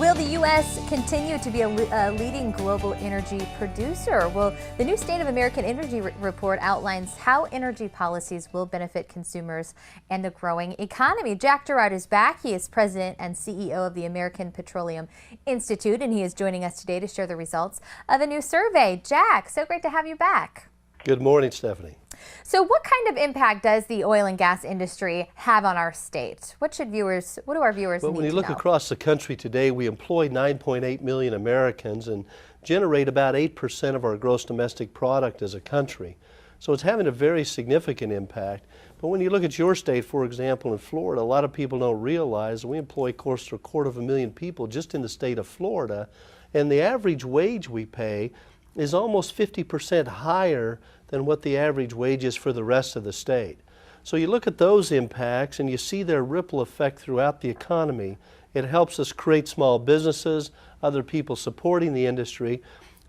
Will the U.S. continue to be a leading global energy producer? Well, the new State of American Energy report outlines how energy policies will benefit consumers and the growing economy. Jack Gerard is back. He is president and CEO of the American Petroleum Institute, and he is joining us today to share the results of a new survey. Jack, so great to have you back. Good morning, Stephanie. So what kind of impact does the oil and gas industry have on our state? What do our viewers need to know? Well, when you look across the country today, we employ 9.8 million Americans and generate about 8% of our gross domestic product as a country. So it's having a very significant impact. But when you look at your state, for example, in Florida, a lot of people don't realize we employ close to 250,000 people just in the state of Florida, and the average wage we pay is almost 50% higher than what the average wage is for the rest of the state. So you look at those impacts and you see their ripple effect throughout the economy. It helps us create small businesses, other people supporting the industry,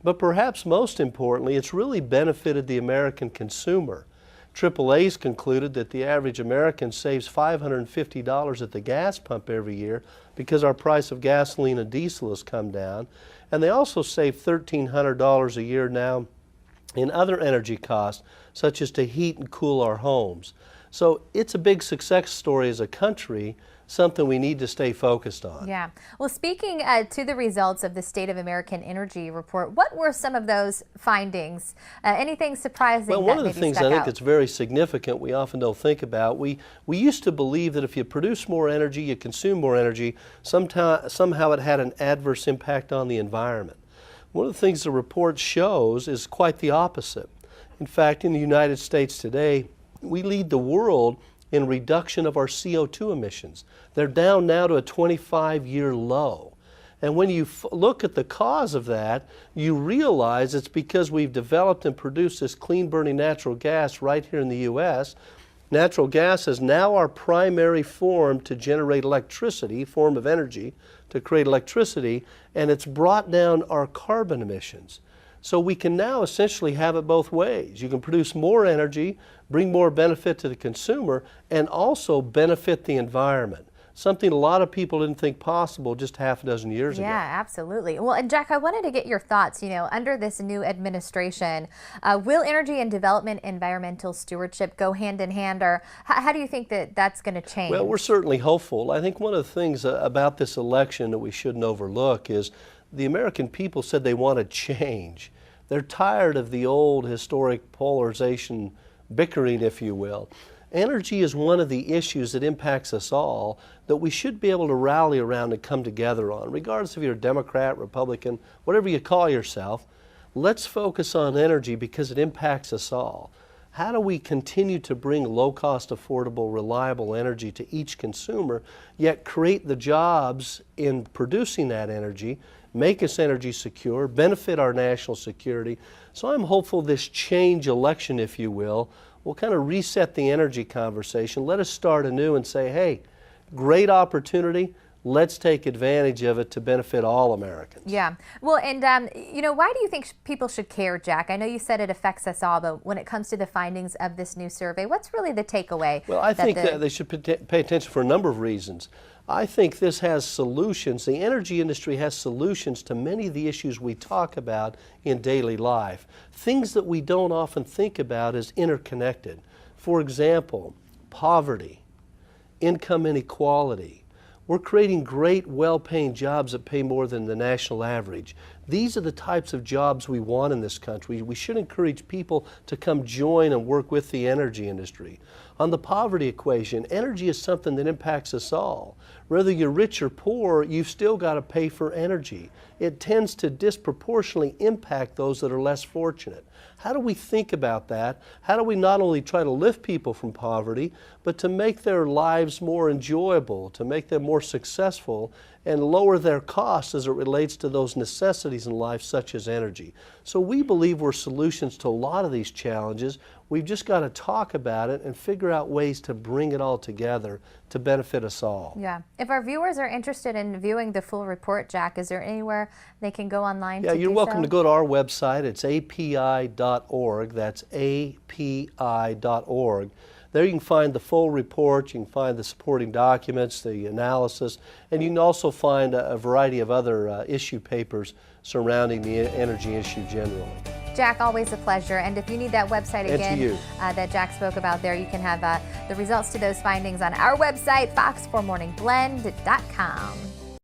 but perhaps most importantly, it's really benefited the American consumer. AAA's concluded that the average American saves $550 at the gas pump every year because our price of gasoline and diesel has come down. And they also save $1,300 a year now in other energy costs, such as to heat and cool our homes. So it's a big success story as a country, something we need to stay focused on. Yeah. Well, speaking to the results of the State of American Energy report, what were some of those findings? Anything surprising? Well, one of the things I think that's very significant we often don't think about, we used to believe that if you produce more energy, you consume more energy, somehow it had an adverse impact on the environment. One of the things the report shows is quite the opposite. In fact, in the United States today, we lead the world in reduction of our CO2 emissions. They're down now to a 25-year low. And when you look at the cause of that, you realize it's because we've developed and produced this clean-burning natural gas right here in the U.S. Natural gas is now our primary form to generate electricity, form of energy, to create electricity, and it's brought down our carbon emissions. So we can now essentially have it both ways. You can produce more energy, bring more benefit to the consumer, and also benefit the environment. Something a lot of people didn't think possible just half a dozen years ago. Yeah, absolutely. Well, and Jack, I wanted to get your thoughts, under this new administration, will energy and development, environmental stewardship go hand in hand, or how do you think that that's going to change? Well, we're certainly hopeful. I think one of the things about this election that we shouldn't overlook is the American people said they want to change. They're tired of the old historic polarization bickering, if you will. Energy is one of the issues that impacts us all that we should be able to rally around and come together on, regardless if you're a Democrat, Republican, whatever you call yourself. Let's focus on energy because it impacts us all. How do we continue to bring low-cost, affordable, reliable energy to each consumer, yet create the jobs in producing that energy, make us energy secure, benefit our national security? So I'm hopeful this change election, if you will kind of reset the energy conversation. Let us start anew and say, hey, great opportunity. Let's take advantage of it to benefit all Americans. Yeah. Well, and, why do you think people should care, Jack? I know you said it affects us all, but when it comes to the findings of this new survey, what's really the takeaway? Well, I think that they should pay attention for a number of reasons. I think this has solutions. The energy industry has solutions to many of the issues we talk about in daily life. Things that we don't often think about as interconnected. For example, poverty, income inequality. We're creating great, well-paying jobs that pay more than the national average. These are the types of jobs we want in this country. We should encourage people to come join and work with the energy industry. On the poverty equation, energy is something that impacts us all. Whether you're rich or poor, you've still got to pay for energy. It tends to disproportionately impact those that are less fortunate. How do we think about that? How do we not only try to lift people from poverty, but to make their lives more enjoyable, to make them more successful, and lower their costs as it relates to those necessities in life such as energy? So we believe we're solutions to a lot of these challenges. We've just got to talk about it and figure out ways to bring it all together to benefit us all. Yeah. If our viewers are interested in viewing the full report, Jack, is there anywhere they can go online to do so? Yeah, you're welcome to go to our website. It's api.org. That's api.org. There you can find the full report, you can find the supporting documents, the analysis, and you can also find a variety of other issue papers surrounding the energy issue generally. Jack, always a pleasure. And if you need that website again that Jack spoke about there, you can have the results to those findings on our website, fox4morningblend.com.